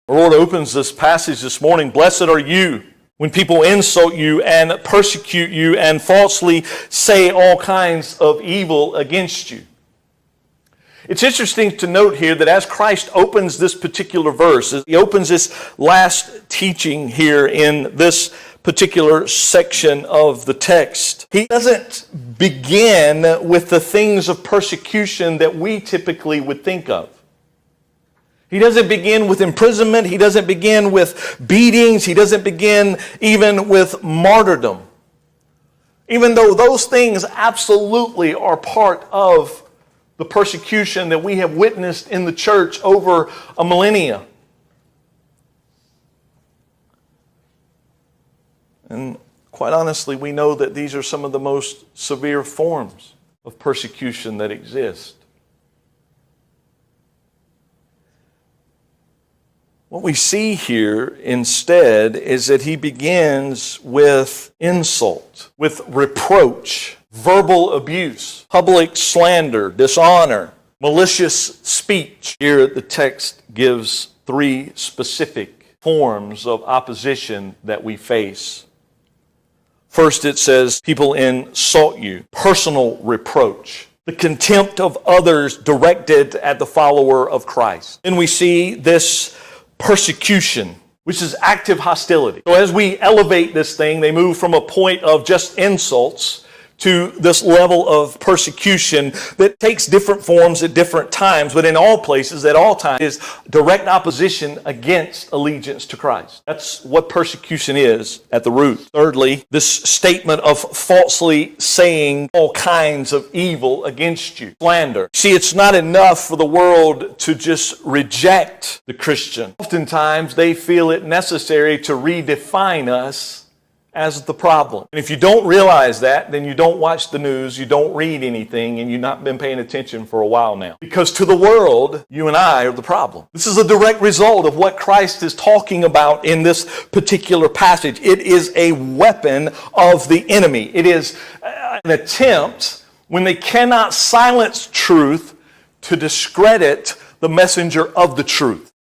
Our Lord opens this passage this morning, "Blessed are you when people insult you and persecute you and falsely say all kinds of evil against you." It's interesting to note here that as Christ opens this particular verse, as he opens this last teaching here in this particular section of the text, he doesn't begin with the things of persecution that we typically would think of. He doesn't begin with imprisonment. He doesn't begin with beatings. He doesn't begin even with martyrdom. Even though those things absolutely are part of the persecution that we have witnessed in the church over a millennia. And quite honestly, we know that these are some of the most severe forms of persecution that exist. What we see here instead is that he begins with insult, with reproach, verbal abuse, public slander, dishonor, malicious speech. Here the text gives three specific forms of opposition that we face. First, it says people insult you, personal reproach, the contempt of others directed at the follower of Christ. Then we see this persecution, which is active hostility. So as we elevate this thing, they move from a point of just insults to this level of persecution that takes different forms at different times, but in all places, at all times, is direct opposition against allegiance to Christ. That's what persecution is at the root. Thirdly, this statement of falsely saying all kinds of evil against you. Slander. See, it's not enough for the world to just reject the Christian. Oftentimes, they feel it necessary to redefine us as the problem. And if you don't realize that, then you don't watch the news, you don't read anything, and you've not been paying attention for a while now. Because to the world, you and I are the problem. This is a direct result of what Christ is talking about in this particular passage. It is a weapon of the enemy. It is an attempt, when they cannot silence truth, to discredit the messenger of the truth.